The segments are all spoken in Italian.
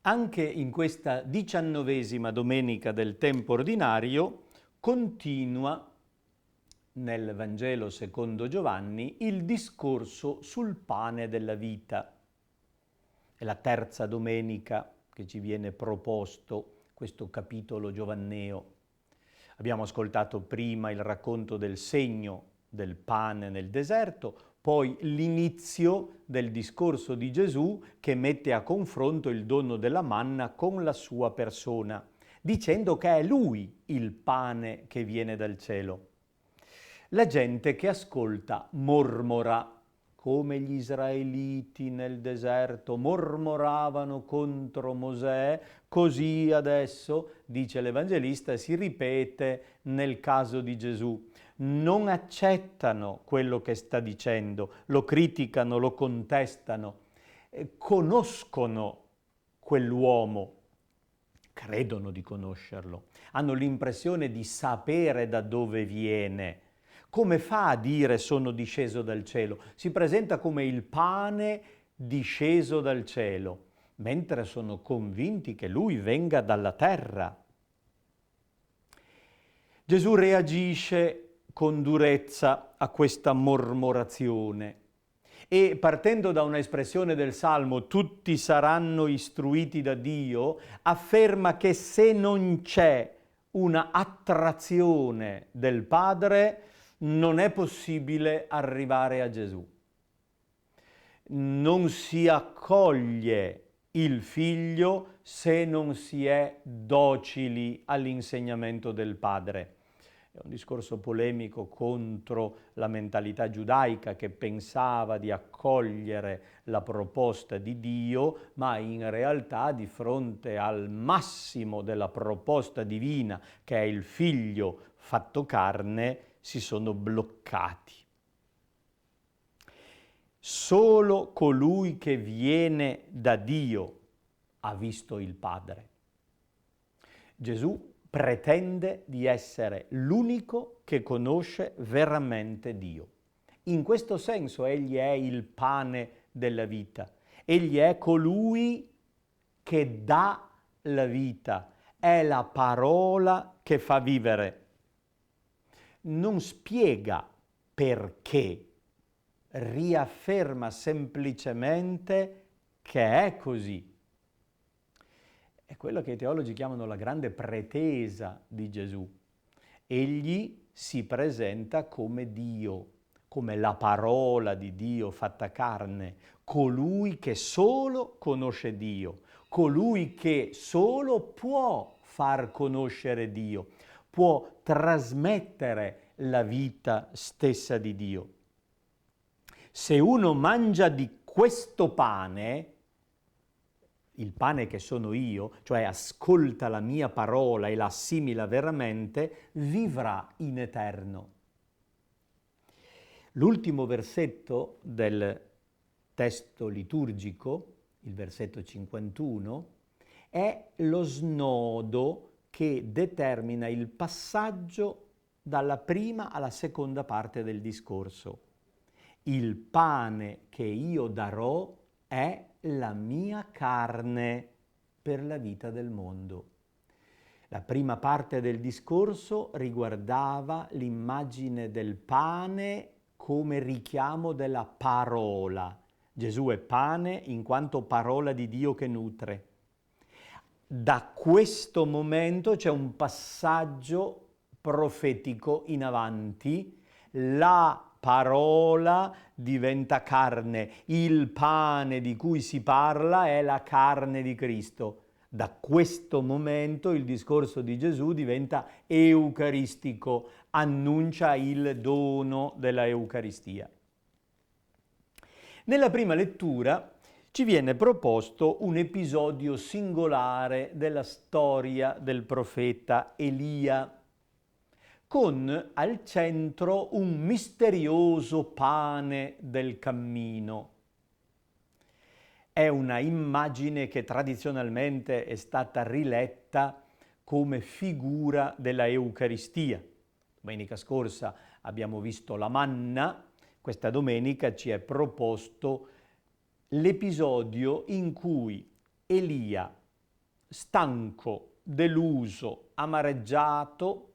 Anche in questa 19ª domenica del tempo ordinario continua nel Vangelo secondo Giovanni il discorso sul pane della vita. È la terza domenica che ci viene proposto questo capitolo giovanneo. Abbiamo ascoltato prima il racconto del segno del pane nel deserto, poi l'inizio del discorso di Gesù che mette a confronto il dono della manna con la sua persona, dicendo che è Lui il pane che viene dal cielo. La gente che ascolta mormora, come gli israeliti nel deserto mormoravano contro Mosè, così adesso, dice l'Evangelista, si ripete nel caso di Gesù. Non accettano quello che sta dicendo, lo criticano, lo contestano, conoscono quell'uomo, credono di conoscerlo, hanno l'impressione di sapere da dove viene. Come fa a dire sono disceso dal cielo? Si presenta come il pane disceso dal cielo, mentre sono convinti che lui venga dalla terra. Gesù reagisce con durezza a questa mormorazione e partendo da un'espressione del Salmo, tutti saranno istruiti da Dio, afferma che se non c'è una attrazione del Padre, non è possibile arrivare a Gesù. Non si accoglie il Figlio se non si è docili all'insegnamento del Padre. È un discorso polemico contro la mentalità giudaica che pensava di accogliere la proposta di Dio, ma in realtà di fronte al massimo della proposta divina, che è il Figlio fatto carne, si sono bloccati. Solo colui che viene da Dio ha visto il Padre. Gesù pretende di essere l'unico che conosce veramente Dio. In questo senso egli è il pane della vita. Egli è colui che dà la vita, è la parola che fa vivere. Non spiega perché, riafferma semplicemente che è così. È quello che i teologi chiamano la grande pretesa di Gesù. Egli si presenta come Dio, come la parola di Dio fatta carne, colui che solo conosce Dio, colui che solo può far conoscere Dio, può trasmettere la vita stessa di Dio. Se uno mangia di questo pane, il pane che sono io, cioè ascolta la mia parola e la assimila veramente, vivrà in eterno. L'ultimo versetto del testo liturgico, il versetto 51, è lo snodo che determina il passaggio dalla prima alla seconda parte del discorso. Il pane che io darò è la mia carne per la vita del mondo. La prima parte del discorso riguardava l'immagine del pane come richiamo della parola. Gesù è pane in quanto parola di Dio che nutre. Da questo momento c'è un passaggio profetico in avanti, la parola diventa carne, il pane di cui si parla è la carne di Cristo. Da questo momento il discorso di Gesù diventa eucaristico, annuncia il dono della Eucaristia. Nella prima lettura ci viene proposto un episodio singolare della storia del profeta Elia, con al centro un misterioso pane del cammino. È una immagine che tradizionalmente è stata riletta come figura della Eucaristia. Domenica scorsa abbiamo visto la manna, questa domenica ci è proposto l'episodio in cui Elia stanco, deluso, amareggiato,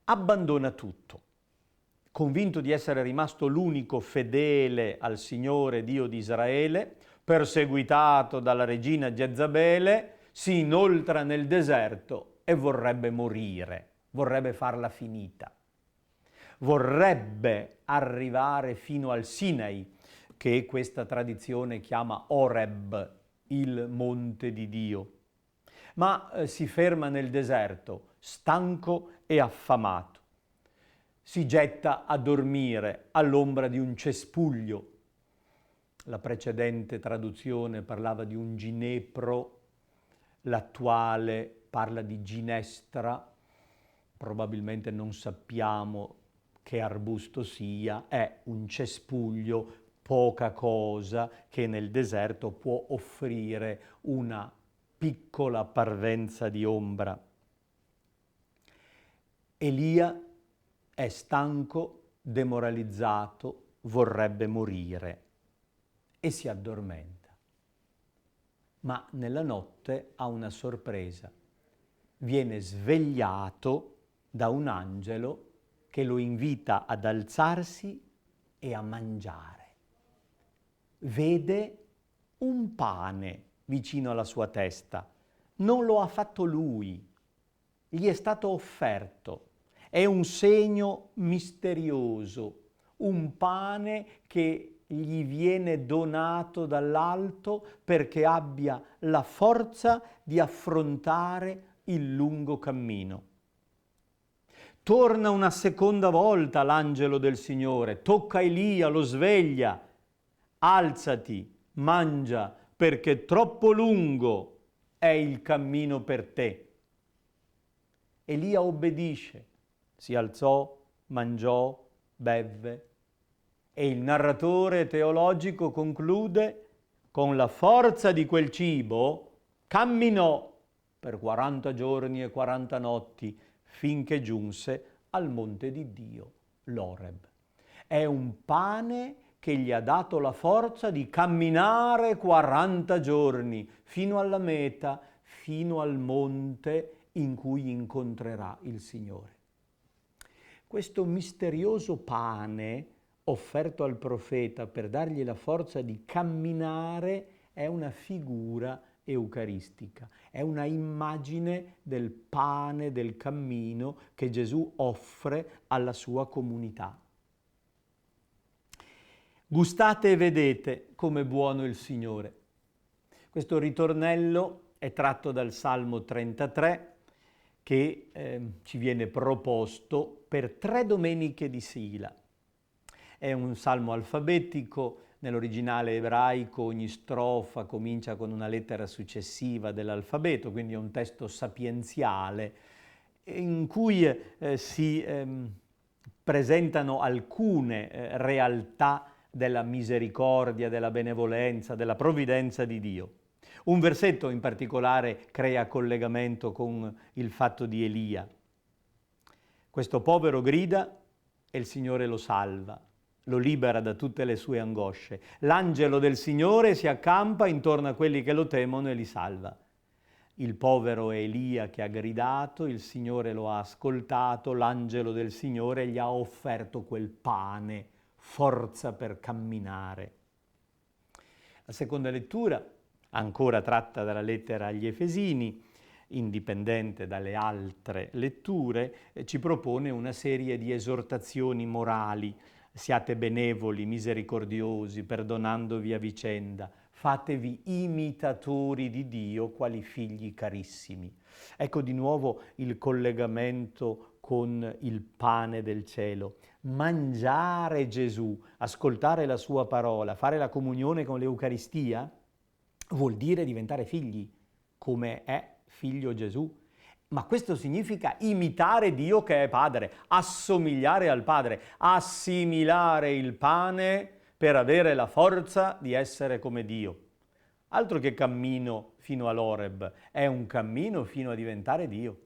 abbandona tutto. Convinto di essere rimasto l'unico fedele al Signore Dio di Israele, perseguitato dalla regina Jezabele, si inoltra nel deserto e vorrebbe morire, vorrebbe farla finita. Vorrebbe arrivare fino al Sinai, che questa tradizione chiama Oreb, il monte di Dio. Ma si ferma nel deserto, stanco e affamato. Si getta a dormire all'ombra di un cespuglio. La precedente traduzione parlava di un ginepro, l'attuale parla di ginestra, probabilmente non sappiamo che arbusto sia, è un cespuglio, poca cosa che nel deserto può offrire una piccola parvenza di ombra. Elia è stanco, demoralizzato, vorrebbe morire e si addormenta. Ma nella notte ha una sorpresa. Viene svegliato da un angelo che lo invita ad alzarsi e a mangiare. Vede un pane vicino alla sua testa. Non lo ha fatto lui, gli è stato offerto. È un segno misterioso, un pane che gli viene donato dall'alto perché abbia la forza di affrontare il lungo cammino. Torna una seconda volta l'angelo del Signore, tocca Elia, lo sveglia. Alzati, mangia, perché troppo lungo è il cammino per te. Elia obbedisce, si alzò, mangiò, bevve e il narratore teologico conclude: con la forza di quel cibo camminò per 40 giorni e 40 notti finché giunse al monte di Dio, l'Oreb. È un pane che gli ha dato la forza di camminare 40 giorni fino alla meta, fino al monte in cui incontrerà il Signore. Questo misterioso pane offerto al profeta per dargli la forza di camminare è una figura eucaristica, è una immagine del pane del cammino che Gesù offre alla sua comunità. Gustate e vedete come buono il Signore. Questo ritornello è tratto dal Salmo 33 che ci viene proposto per 3 domeniche di sigla. È un salmo alfabetico, nell'originale ebraico ogni strofa comincia con una lettera successiva dell'alfabeto, quindi è un testo sapienziale in cui si presentano alcune realtà della misericordia, della benevolenza, della provvidenza di Dio. Un versetto in particolare crea collegamento con il fatto di Elia. Questo povero grida e il Signore lo salva, lo libera da tutte le sue angosce. L'angelo del Signore si accampa intorno a quelli che lo temono e li salva. Il povero Elia che ha gridato, il Signore lo ha ascoltato, l'angelo del Signore gli ha offerto quel pane, forza per camminare. La seconda lettura, ancora tratta dalla lettera agli Efesini, indipendente dalle altre letture, ci propone una serie di esortazioni morali. Siate benevoli, misericordiosi, perdonandovi a vicenda, fatevi imitatori di Dio quali figli carissimi. Ecco di nuovo il collegamento con il pane del cielo. Mangiare Gesù, ascoltare la sua parola, fare la comunione con l'Eucaristia, vuol dire diventare figli, come è figlio Gesù. Ma questo significa imitare Dio che è Padre, assomigliare al Padre, assimilare il pane per avere la forza di essere come Dio. Altro che cammino fino all'Oreb, è un cammino fino a diventare Dio.